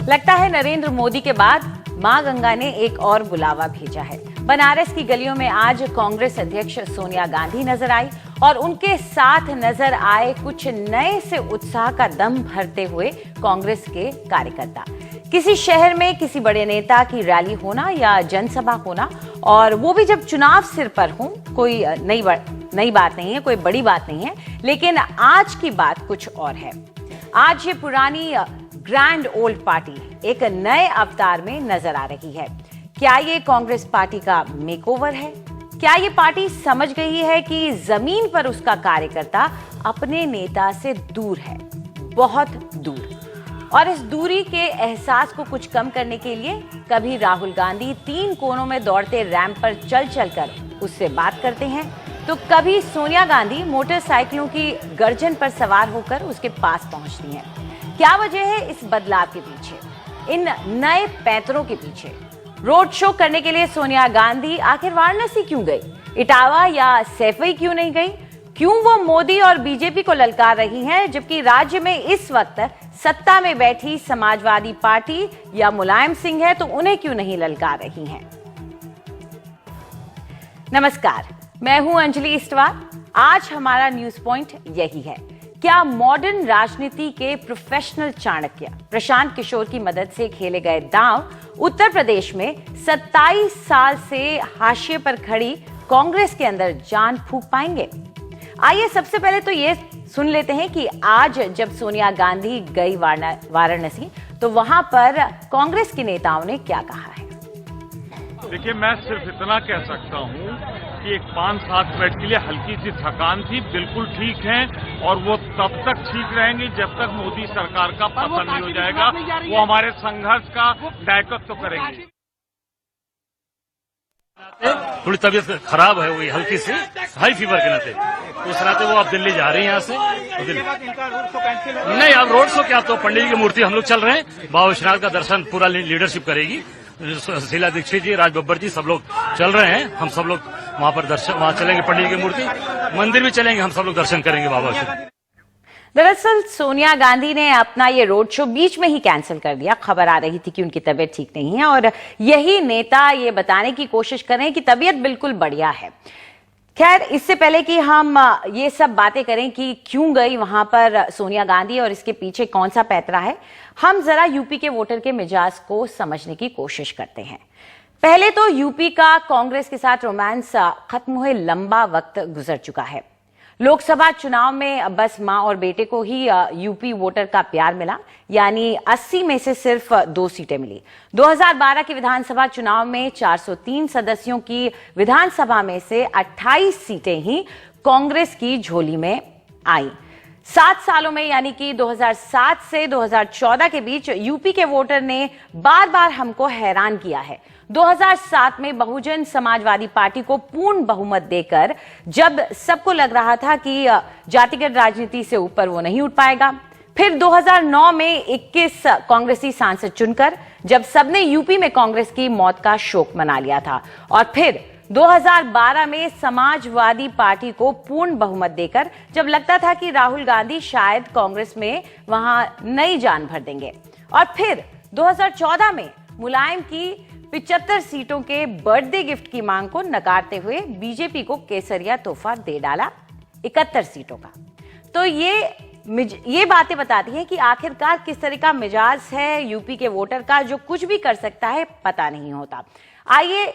लगता है नरेंद्र मोदी के बाद मां गंगा ने एक और बुलावा भेजा है। बनारस की गलियों में आज कांग्रेस अध्यक्ष सोनिया गांधी नजर आई और उनके साथ नजर आए कुछ नए से उत्साह का दम भरते हुए कांग्रेस के कार्यकर्ता। किसी शहर में किसी बड़े नेता की रैली होना या जनसभा होना, और वो भी जब चुनाव सिर पर हो, कोई नई बात नहीं है, कोई बड़ी बात नहीं है। लेकिन आज की बात कुछ और है। आज ये पुरानी ग्रैंड ओल्ड पार्टी एक नए अवतार में नजर आ रही है। क्या ये कांग्रेस पार्टी का मेकओवर है? क्या ये पार्टी समझ गई है कि जमीन पर उसका कार्यकर्ता अपने नेता से दूर है, बहुत दूर? और इस दूरी के एहसास को कुछ कम करने के लिए कभी राहुल गांधी 3 कोनों में दौड़ते रैंप पर चल चलकर उससे बात करते हैं, तो कभी सोनिया गांधी मोटरसाइकिलों की गर्जन पर सवार होकर उसके पास पहुंचती हैं। क्या वजह है इस बदलाव के पीछे, इन नए पैंतरों के पीछे? रोड शो करने के लिए सोनिया गांधी आखिर वाराणसी क्यों गई? इटावा या सैफई क्यों नहीं गई? क्यों वो मोदी और बीजेपी को ललकार रही हैं, जबकि राज्य में इस वक्त सत्ता में बैठी समाजवादी पार्टी या मुलायम सिंह है तो उन्हें क्यों नहीं ललकार रही हैं? नमस्कार, मैं हूं अंजलि इस्तवार। आज हमारा न्यूज पॉइंट यही है। क्या मॉडर्न राजनीति के प्रोफेशनल चाणक्य प्रशांत किशोर की मदद से खेले गए दांव उत्तर प्रदेश में 27 साल से हाशिए पर खड़ी कांग्रेस के अंदर जान फूंक पाएंगे? आइए सबसे पहले तो ये सुन लेते हैं कि आज जब सोनिया गांधी गई वाराणसी तो वहां पर कांग्रेस के नेताओं ने क्या कहा है। देखिए, मैं सिर्फ इतना कह सकता हूं कि एक 5-7 मिनट के लिए हल्की सी थकान थी, बिल्कुल ठीक है, और वो तब तक ठीक रहेंगी जब तक मोदी सरकार का पतन नहीं हो जाएगा। वो हमारे संघर्ष का नेतृत्व करेंगे। थोड़ी तबीयत खराब है, वही हल्की सी हाई फीवर के नाते, उस नाते वो अब दिल्ली जा रही हैं यहाँ से। नहीं, अब रोड शो क्या, तो पंडित जी की मूर्ति हम लोग चल रहे हैं, बाबा विश्वनाथ का दर्शन पूरा लीडरशिप करेगी, शीला दीक्षित जी, राज बब्बर जी, सब लोग चल रहे हैं। हम सब लोग वहाँ पर वहाँ चलेंगे, पंडित जी की मूर्ति, मंदिर भी चलेंगे, हम सब लोग दर्शन करेंगे बाबा के। दरअसल सोनिया गांधी ने अपना ये रोड शो बीच में ही कैंसिल कर दिया। खबर आ रही थी कि उनकी तबीयत ठीक नहीं है और यही नेता ये बताने की कोशिश कर रहे हैं कि तबीयत बिल्कुल बढ़िया है। खैर, इससे पहले कि हम ये सब बातें करें कि क्यों गई वहां पर सोनिया गांधी और इसके पीछे कौन सा पैंतरा है, हम जरा यूपी के वोटर के मिजाज को समझने की कोशिश करते हैं। पहले तो यूपी का कांग्रेस के साथ रोमांस खत्म हुए लंबा वक्त गुजर चुका है। लोकसभा चुनाव में बस मां और बेटे को ही यूपी वोटर का प्यार मिला, यानी 80 में से सिर्फ 2 सीटें मिली। 2012 के विधानसभा चुनाव में 403 सदस्यों की विधानसभा में से 28 सीटें ही कांग्रेस की झोली में आई। 7 सालों में, यानी कि 2007 से 2014 के बीच यूपी के वोटर ने बार बार हमको हैरान किया है। 2007 में बहुजन समाजवादी पार्टी को पूर्ण बहुमत देकर जब सबको लग रहा था कि जातिगत राजनीति से ऊपर वो नहीं उठ पाएगा, फिर 2009 में 21 कांग्रेसी सांसद चुनकर जब सबने यूपी में कांग्रेस की मौत का शोक मना लिया था, और फिर 2012 में समाजवादी पार्टी को पूर्ण बहुमत देकर जब लगता था कि राहुल गांधी शायद कांग्रेस में वहां नई जान भर देंगे, और फिर 2014 में मुलायम की 75 सीटों के बर्थडे गिफ्ट की मांग को नकारते हुए बीजेपी को केसरिया तोहफा दे डाला 71 सीटों का। तो ये बातें बताती हैं कि आखिरकार किस तरह का मिजाज है यूपी के वोटर का, जो कुछ भी कर सकता है पता नहीं होता। आइए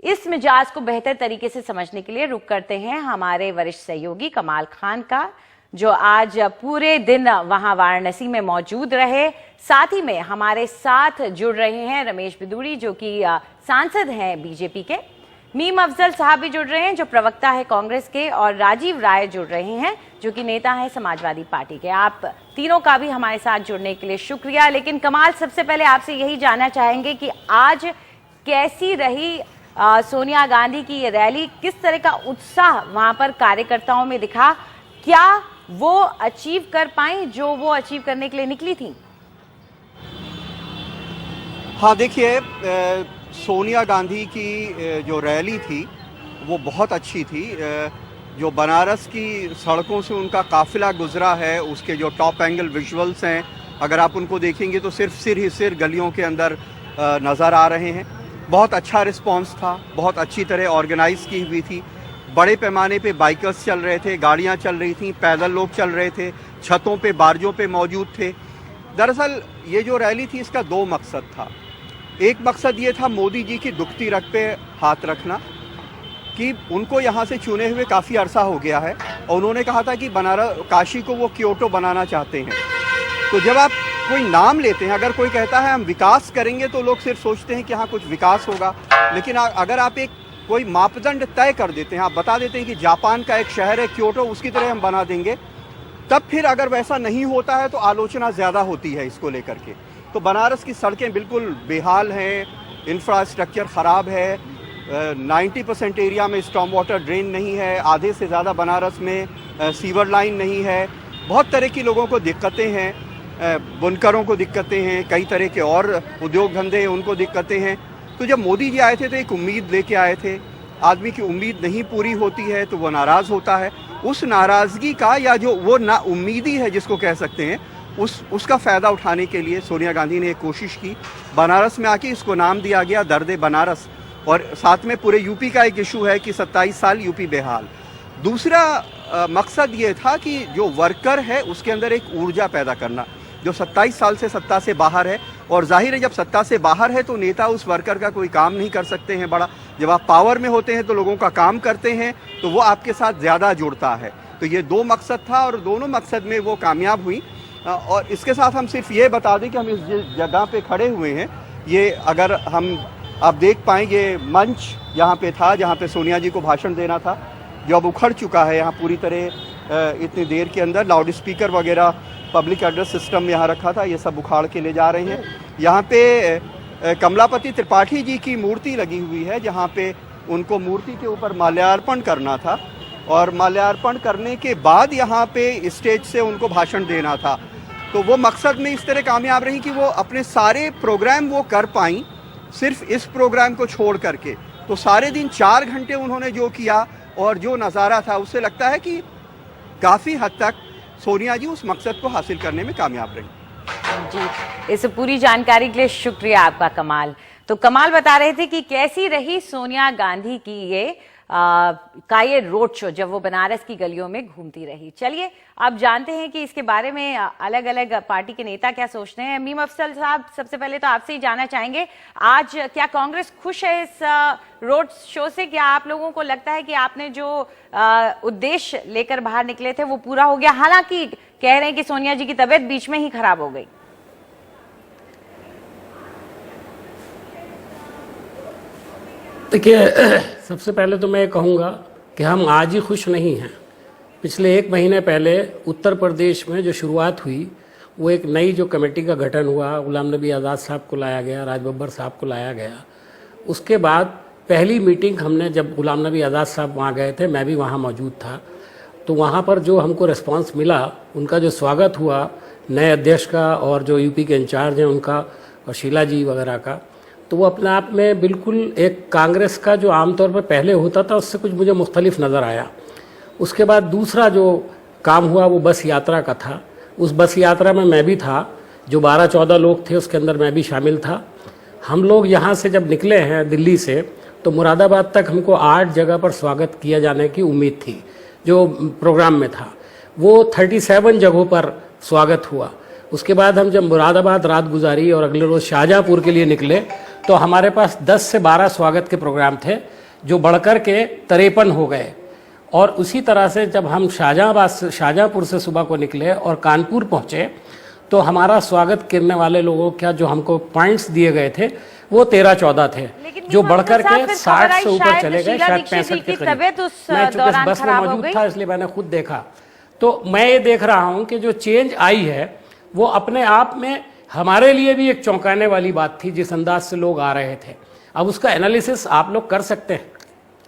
इस मिजाज को बेहतर तरीके से समझने के लिए रुक करते हैं हमारे वरिष्ठ सहयोगी कमाल खान का, जो आज पूरे दिन वहां वाराणसी में मौजूद रहे। साथ ही में हमारे साथ जुड़ रहे हैं रमेश बिदूड़ी, जो कि सांसद हैं बीजेपी के, मीम अफजल साहब भी जुड़ रहे हैं जो प्रवक्ता है कांग्रेस के, और राजीव राय जुड़ रहे हैं जो कि नेता है समाजवादी पार्टी के। आप तीनों का भी हमारे साथ जुड़ने के लिए शुक्रिया। लेकिन कमाल, सबसे पहले आपसे यही जानना चाहेंगे कि आज कैसी रही सोनिया गांधी की ये रैली, किस तरह का उत्साह वहां पर कार्यकर्ताओं में दिखा? क्या वो अचीव कर पाई जो वो अचीव करने के लिए निकली थी? हाँ, देखिए, सोनिया गांधी की जो रैली थी वो बहुत अच्छी थी। जो बनारस की सड़कों से उनका काफिला गुजरा है, उसके जो टॉप एंगल विजुअल्स हैं अगर आप उनको देखेंगे तो सिर्फ सिर ही सिर गलियों के अंदर नज़र आ रहे हैं। बहुत अच्छा रिस्पांस था, बहुत अच्छी तरह ऑर्गेनाइज की हुई थी। बड़े पैमाने पे बाइकर्स चल रहे थे, गाड़ियां चल रही थी, पैदल लोग चल रहे थे, छतों पे बारजों पे मौजूद थे। दरअसल ये जो रैली थी इसका दो मकसद था। एक मकसद ये था मोदी जी की दुखती रग पे हाथ रखना कि उनको यहाँ से चुने हुए काफ़ी अरसा हो गया है और उन्होंने कहा था कि बनारस काशी को वो क्योटो बनाना चाहते हैं। तो जब आप कोई नाम लेते हैं, अगर कोई कहता है हम विकास करेंगे तो लोग सिर्फ सोचते हैं कि हाँ कुछ विकास होगा, लेकिन अगर आप एक कोई मापदंड तय कर देते हैं, आप बता देते हैं कि जापान का एक शहर है क्योटो, उसकी तरह हम बना देंगे, तब फिर अगर वैसा नहीं होता है तो आलोचना ज़्यादा होती है इसको लेकर के। तो बनारस की सड़कें बिल्कुल बेहाल हैं, इंफ्रास्ट्रक्चर ख़राब है, 90% एरिया में स्टॉर्म वाटर ड्रेन नहीं है, आधे से ज़्यादा बनारस में सीवर लाइन नहीं है, बहुत तरह की लोगों को दिक्कतें हैं, बुनकरों को दिक्कतें हैं, कई तरह के और उद्योग धंधे हैं उनको दिक्कतें हैं। तो जब मोदी जी आए थे तो एक उम्मीद लेके आए थे। आदमी की उम्मीद नहीं पूरी होती है तो वो नाराज़ होता है। उस नाराज़गी का या जो वो ना उम्मीदी है जिसको कह सकते हैं उसका फ़ायदा उठाने के लिए सोनिया गांधी ने एक कोशिश की। बनारस में आके इसको नाम दिया गया दर्द बनारस, और साथ में पूरे यूपी का एक इशू है कि 27 साल यूपी बेहाल। दूसरा मकसद ये था कि जो वर्कर है उसके अंदर एक ऊर्जा पैदा करना, जो 27 साल से सत्ता से बाहर है, और जाहिर है जब सत्ता से बाहर है तो नेता उस वर्कर का कोई काम नहीं कर सकते हैं बड़ा। जब आप पावर में होते हैं तो लोगों का काम करते हैं तो वो आपके साथ ज़्यादा जुड़ता है। तो ये दो मकसद था और दोनों मकसद में वो कामयाब हुई। और इसके साथ हम सिर्फ ये बता दें कि हम इस जगह पे खड़े हुए हैं, ये अगर हम आप देख पाएंगे मंच यहाँ पे था जहाँ पे सोनिया जी को भाषण देना था, जो अब उखड़ चुका है यहाँ पूरी तरह। इतनी देर के अंदर लाउड स्पीकर वगैरह पब्लिक एड्रेस सिस्टम यहाँ रखा था, ये सब उखाड़ के ले जा रहे हैं। यहाँ पे कमलापति त्रिपाठी जी की मूर्ति लगी हुई है जहाँ पे उनको मूर्ति के ऊपर माल्यार्पण करना था, और माल्यार्पण करने के बाद यहाँ पे स्टेज से उनको भाषण देना था। तो वो मकसद में इस तरह कामयाब रही कि वो अपने सारे प्रोग्राम वो कर पाई, सिर्फ इस प्रोग्राम को छोड़ करके। तो सारे दिन 4 घंटे उन्होंने जो किया और जो नज़ारा था उससे लगता है कि काफ़ी हद तक सोनिया जी उस मकसद को हासिल करने में कामयाब रही। जी, इस पूरी जानकारी के लिए शुक्रिया आपका कमाल। तो कमाल बता रहे थे कि कैसी रही सोनिया गांधी की ये रोड शो जब वो बनारस की गलियों में घूमती रही। चलिए अब जानते हैं कि इसके बारे में अलग अलग पार्टी के नेता क्या सोचते हैं। मीम अफजल साहब, सबसे पहले तो आपसे ही जानना चाहेंगे, आज क्या कांग्रेस खुश है इस रोड शो से? क्या आप लोगों को लगता है कि आपने जो उद्देश्य लेकर बाहर निकले थे वो पूरा हो गया? हालांकि कह रहे हैं कि सोनिया जी की तबीयत बीच में ही खराब हो गई। देखिए, सबसे पहले तो मैं कहूँगा कि हम आज ही खुश नहीं हैं। पिछले 1 महीने पहले उत्तर प्रदेश में जो शुरुआत हुई, वो एक नई जो कमेटी का गठन हुआ, गुलाम नबी आज़ाद साहब को लाया गया, राज बब्बर साहब को लाया गया। उसके बाद पहली मीटिंग हमने, जब गुलाम नबी आज़ाद साहब वहाँ गए थे, मैं भी वहाँ मौजूद था, तो वहाँ पर जो हमको रिस्पांस मिला, उनका जो स्वागत हुआ नए अध्यक्ष का और जो यूपी के इंचार्ज हैं उनका और शीला जी वगैरह का, तो वो अपने आप में बिल्कुल एक कांग्रेस का जो आमतौर पर पहले होता था उससे कुछ मुझे मुख्तलिफ नज़र आया। उसके बाद दूसरा जो काम हुआ वो बस यात्रा का था। उस बस यात्रा में मैं भी था, जो 12-14 लोग थे उसके अंदर मैं भी शामिल था। हम लोग यहाँ से जब निकले हैं दिल्ली से, तो मुरादाबाद तक हमको 8 जगह पर स्वागत किया जाने की उम्मीद थी। जो प्रोग्राम में था वो 37 जगहों पर स्वागत हुआ। उसके बाद हम जब मुरादाबाद रात गुजारी और अगले रोज़ शाहजहाँपुर के लिए निकले, तो हमारे पास 10 से 12 स्वागत के प्रोग्राम थे, जो बढ़कर के 53 हो गए। और उसी तरह से जब हम शाहजहाँपुर से सुबह को निकले और कानपुर पहुँचे, तो हमारा स्वागत करने वाले लोगों का जो हमको पॉइंट्स दिए गए थे वो 13-14 थे, जो बढ़कर के 60 से ऊपर चले गए, शायद 65 के करीब। मैं चूंकि बस में मौजूद था इसलिए मैंने खुद देखा। तो मैं ये देख रहा हूँ कि जो चेंज आई है वो अपने आप में हमारे लिए भी एक चौंकाने वाली बात थी, जिस अंदाज से लोग आ रहे थे। अब उसका एनालिसिस आप लोग कर सकते हैं,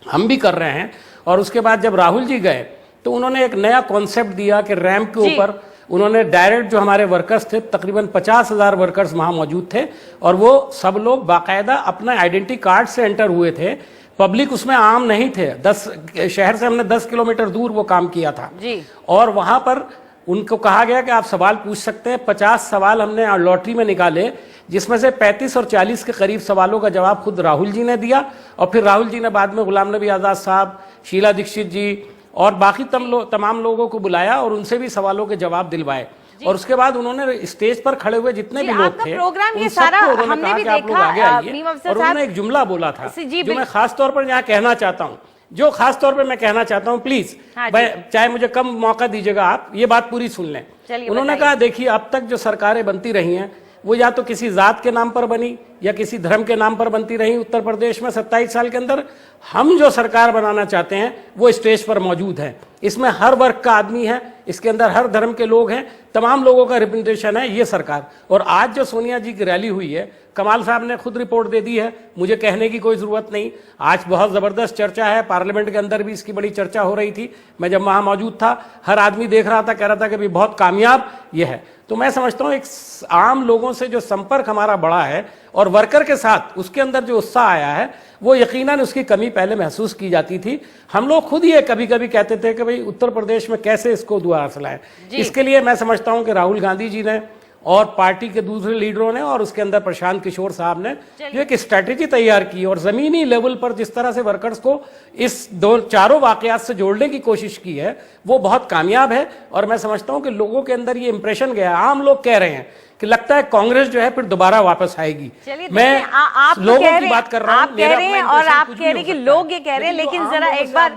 हम भी कर रहे हैं। और उसके बाद जब राहुल जी गए तो उन्होंने एक नया कॉन्सेप्ट दिया कि रैंप के ऊपर उन्होंने डायरेक्ट, जो हमारे वर्कर्स थे, तकरीबन 50,000 वर्कर्स वहाँ मौजूद थे, और वो सब लोग बाकायदा अपना आइडेंटिटी कार्ड से एंटर हुए थे। पब्लिक उसमें आम नहीं थे। 10 शहर से हमने 10 किलोमीटर दूर वो काम किया था जी। और वहाँ पर उनको कहा गया कि आप सवाल पूछ सकते हैं। 50 सवाल हमने लॉटरी में निकाले, जिसमें से 35 और 40 के करीब सवालों का जवाब खुद राहुल जी ने दिया, और फिर राहुल जी ने बाद में गुलाम नबी आज़ाद साहब, शीला दीक्षित जी और बाकी तमाम लोगों को बुलाया और उनसे भी सवालों के जवाब दिलवाए। और उसके बाद उन्होंने स्टेज पर खड़े हुए जितने भी लोग थे, प्रोग्राम ये उन सारा सबको उन्होंने हमने कहा भी कि आप लोग आगे आइए। और उन्होंने एक जुमला बोला था जो मैं खास तौर पर यहाँ कहना चाहता हूँ, जो खास तौर पे मैं कहना चाहता हूं, प्लीज चाहे मुझे कम मौका दीजिएगा, आप ये बात पूरी सुन लें। उन्होंने कहा, देखिए अब तक जो सरकारें बनती रही हैं वो या तो किसी जात के नाम पर बनी या किसी धर्म के नाम पर बनती रही। उत्तर प्रदेश में 27 साल के अंदर हम जो सरकार बनाना चाहते हैं वो स्टेज पर मौजूद है। इसमें हर वर्ग का आदमी है, इसके अंदर हर धर्म के लोग हैं, तमाम लोगों का रिप्रेजेंटेशन है ये सरकार। और आज जो सोनिया जी की रैली हुई है, कमाल साहब ने खुद रिपोर्ट दे दी है, मुझे कहने की कोई जरूरत नहीं। आज बहुत जबरदस्त चर्चा है, पार्लियामेंट के अंदर भी इसकी बड़ी चर्चा हो रही थी। मैं जब वहां मौजूद था, हर आदमी देख रहा था, कह रहा था कि बहुत कामयाब ये है। तो मैं समझता हूं एक आम लोगों से जो संपर्क हमारा बड़ा है और वर्कर के साथ उसके अंदर जो उत्साह आया है, वो यकीनन उसकी कमी पहले महसूस की जाती थी। हम लोग खुद ये कभी कभी कहते थे कि भाई उत्तर प्रदेश में कैसे इसको दोबारा चलाएं। इसके लिए मैं समझता हूं कि राहुल गांधी जी ने और पार्टी के दूसरे लीडरों ने और उसके अंदर प्रशांत किशोर साहब ने जो एक स्ट्रैटेजी तैयार की और जमीनी लेवल पर जिस तरह से वर्कर्स को इस चारों वाकयात से जोड़ने की कोशिश की है, वो बहुत कामयाब है। और मैं समझता हूं कि लोगों के अंदर ये इंप्रेशन गया, आम लोग कह रहे हैं कि लगता है कांग्रेस जो है फिर दोबारा वापस आएगी। मैं आप लोगों की बात कर रहा हूं, आप कह रहे हैं और आप कह रहे हैं कि लोग ये कह रहे हैं, लेकिन जरा एक बार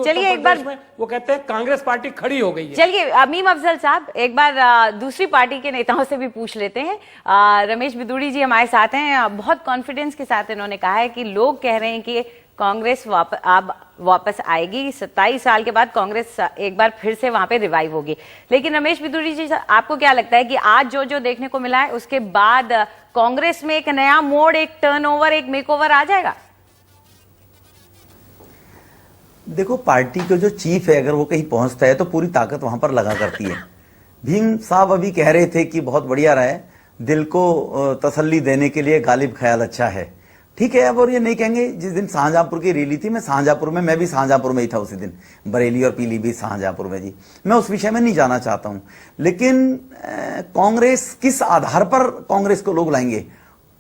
चलिए, एक बार वो कहते हैं कांग्रेस पार्टी खड़ी हो गई है। चलिए अमीम अफजल साहब, एक बार दूसरी पार्टी के नेताओं से भी पूछ लेते हैं। रमेश बिदुड़ी जी हमारे साथ हैं, बहुत कॉन्फिडेंस के साथ इन्होंने कहा है कि लोग कह रहे हैं कि कांग्रेस वापस आएगी, 27 साल के बाद कांग्रेस एक बार फिर से वहां पे रिवाइव होगी। लेकिन रमेश बिदुड़ी जी, आपको क्या लगता है कि आज जो जो देखने को मिला है उसके बाद कांग्रेस में एक नया मोड़, एक टर्नओवर, एक मेकओवर आ जाएगा? देखो, पार्टी का जो चीफ है अगर वो कहीं पहुंचता है तो पूरी ताकत वहां पर लगा करती है। भीम साहब अभी कह रहे थे कि बहुत बढ़िया रहा है, दिल को तसल्ली देने के लिए गालिब ख्याल अच्छा है। ठीक है, अब और ये नहीं कहेंगे। जिस दिन शाहजहांपुर की रैली थी, मैं भी शाहजहांपुर में ही था उसी दिन, बरेली और पीलीभीत शाहजहांपुर में जी। मैं उस विषय में नहीं जाना चाहता हूं, लेकिन कांग्रेस किस आधार पर कांग्रेस को लोग लाएंगे?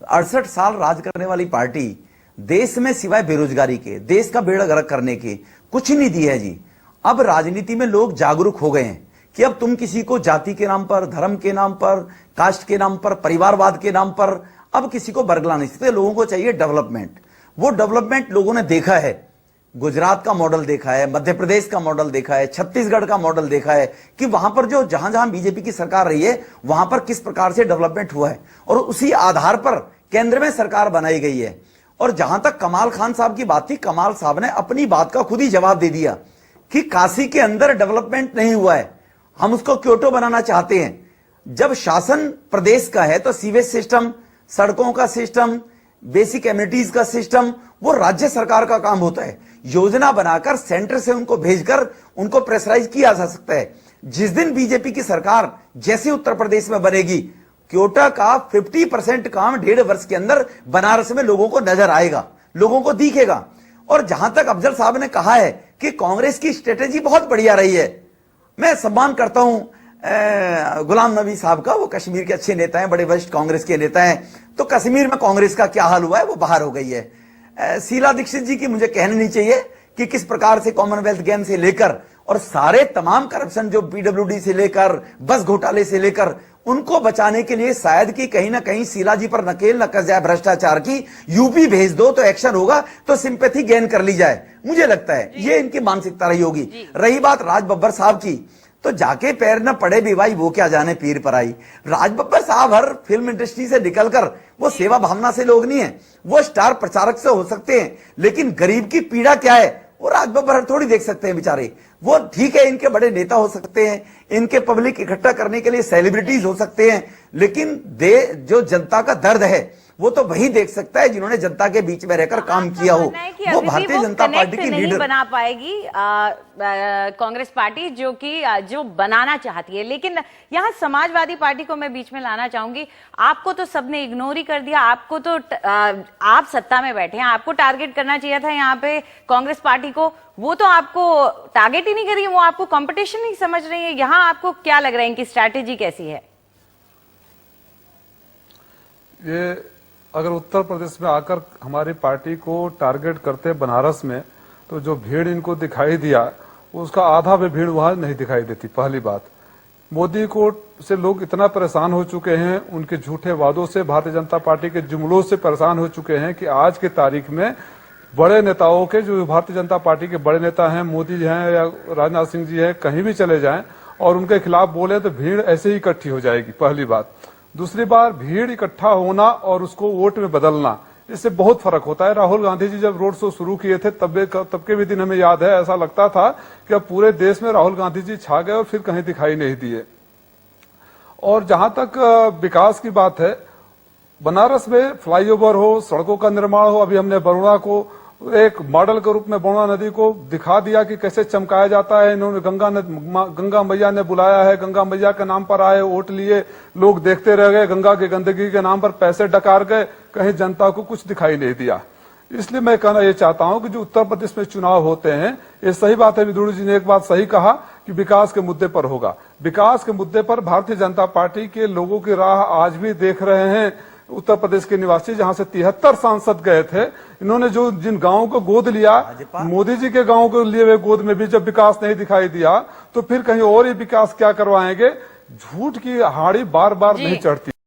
68 साल राज करने वाली पार्टी देश में सिवाय बेरोजगारी के, देश का बेड़ा गर्क करने के कुछ नहीं दी है जी। अब राजनीति में लोग जागरूक हो गए हैं कि अब तुम किसी को जाति के नाम पर, धर्म के नाम पर, कास्ट के नाम पर, परिवारवाद के नाम पर अब किसी को बरगला नहीं सकते। लोगों को चाहिए डेवलपमेंट। वो डेवलपमेंट लोगों ने देखा है, गुजरात का मॉडल देखा है, मध्य प्रदेश का मॉडल देखा है, छत्तीसगढ़ का मॉडल देखा है कि वहां पर जो जहां जहां बीजेपी की सरकार रही है वहां पर किस प्रकार से डेवलपमेंट हुआ है, और उसी आधार पर केंद्र में सरकार बनाई गई है। और जहां तक कमाल खान साहब की बात थी, कमाल साहब ने अपनी बात का खुद ही जवाब दे दिया कि काशी के अंदर डेवलपमेंट नहीं हुआ है, हम उसको क्योटो बनाना चाहते हैं। जब शासन प्रदेश का है तो सीवेज सिस्टम, सड़कों का सिस्टम, बेसिक एमिनिटीज का सिस्टम वो राज्य सरकार का काम होता है। योजना बनाकर सेंटर से उनको भेजकर उनको प्रेशराइज किया जा सकता है। जिस दिन बीजेपी की सरकार जैसे उत्तर प्रदेश में बनेगी, क्योटो का 50% काम 1.5 वर्ष के अंदर बनारस में लोगों को नजर आएगा, लोगों को दिखेगा। और जहां तक अफजल साहब ने कहा है कि कांग्रेस की स्ट्रेटेजी बहुत बढ़िया रही है, मैं सम्मान करता हूं गुलाम नबी साहब का, वो कश्मीर के अच्छे नेता हैं, बड़े वरिष्ठ कांग्रेस के नेता हैं। तो कश्मीर में कांग्रेस का क्या हाल हुआ है, वो बाहर हो गई है। शीला दीक्षित जी की मुझे कहना नहीं चाहिए कि किस प्रकार से कॉमनवेल्थ गेम से लेकर और सारे तमाम करप्शन जो पीडब्ल्यूडी से लेकर बस घोटाले से लेकर उनको बचाने के लिए शायद कि कहीं ना कहीं शीला जी पर नकेल न कस जाए भ्रष्टाचार की, यूपी भेज दो तो एक्शन होगा, तो सिंपैथी गेन कर ली जाए। मुझे लगता है ये इनकी मानसिकता रही होगी। रही बात राज बब्बर साहब की, तो जाके पैर न पड़े भी भाई, वो क्या जाने पीर पर आई। राज बब्बर साहब हर फिल्म इंडस्ट्री से निकलकर वो सेवा भावना से लोग नहीं है, वो स्टार प्रचारक से हो सकते हैं, लेकिन गरीब की पीड़ा क्या है वो राज बब्बर थोड़ी देख सकते हैं बेचारे। वो ठीक है, इनके बड़े नेता हो सकते हैं, इनके पब्लिक इकट्ठा करने के लिए सेलिब्रिटीज हो सकते हैं, लेकिन जो जनता का दर्द है वो तो वही देख सकता है जिन्होंने जनता के बीच में रहकर काम किया हो। वो भारतीय जनता पार्टी की लीडर बना पाएगी कांग्रेस पार्टी जो बनाना चाहती है। लेकिन यहाँ समाजवादी पार्टी को मैं बीच में लाना चाहूंगी। आपको तो सबने इग्नोर ही कर दिया, आपको तो आप सत्ता में बैठे हैं, आपको टारगेट करना चाहिए था यहाँ पे कांग्रेस पार्टी को। वो तो आपको टारगेट ही नहीं कर रही है, वो आपको कंपटीशन नहीं समझ रही है। यहाँ आपको क्या लग रहा है इनकी स्ट्रैटेजी कैसी है? ये अगर उत्तर प्रदेश में आकर हमारी पार्टी को टारगेट करते बनारस में, तो जो भीड़ इनको दिखाई दिया उसका आधा भी भीड़ वहां नहीं दिखाई देती। पहली बात, मोदी को से लोग इतना परेशान हो चुके हैं, उनके झूठे वादों से, भारतीय जनता पार्टी के जुमलों से परेशान हो चुके हैं कि आज की तारीख में बड़े नेताओं के, जो भारतीय जनता पार्टी के बड़े नेता हैं, मोदी जी हैं या राजनाथ सिंह जी हैं, कहीं भी चले जाएं और उनके खिलाफ बोले तो भीड़ ऐसे ही इकट्ठी हो जाएगी। पहली बात। दूसरी बात, भीड़ इकट्ठा होना और उसको वोट में बदलना, इससे बहुत फर्क होता है। राहुल गांधी जी जब रोड शो शुरू किए थे तब के भी दिन हमें याद है, ऐसा लगता था कि अब पूरे देश में राहुल गांधी जी छा गए और फिर कहीं दिखाई नहीं दिए। और जहां तक विकास की बात है, बनारस में फ्लाईओवर हो, सड़कों का निर्माण हो, अभी हमने बरुणा को एक मॉडल के रूप में बरुणा नदी को दिखा दिया कि कैसे चमकाया जाता है। इन्होंने गंगा मैया ने बुलाया है, गंगा मैया के नाम पर आए, वोट लिए, लोग देखते रह गए, गंगा की गंदगी के नाम पर पैसे डकार गए, कहीं जनता को कुछ दिखाई नहीं दिया। इसलिए मैं कहना ये चाहता हूं कि जो उत्तर प्रदेश में चुनाव होते हैं, ये सही बात है, विदुर जी ने एक बात सही कहा कि विकास के मुद्दे पर होगा। विकास के मुद्दे पर भारतीय जनता पार्टी के लोगों की राह आज भी देख रहे हैं उत्तर प्रदेश के निवासी, जहां से 73 सांसद गए थे। इन्होंने जो जिन गांवों को गोद लिया, मोदी जी के गांवों को लिए हुए गोद में भी जब विकास नहीं दिखाई दिया, तो फिर कहीं और ही विकास क्या करवाएंगे? झूठ की हाड़ी बार बार नहीं चढ़ती।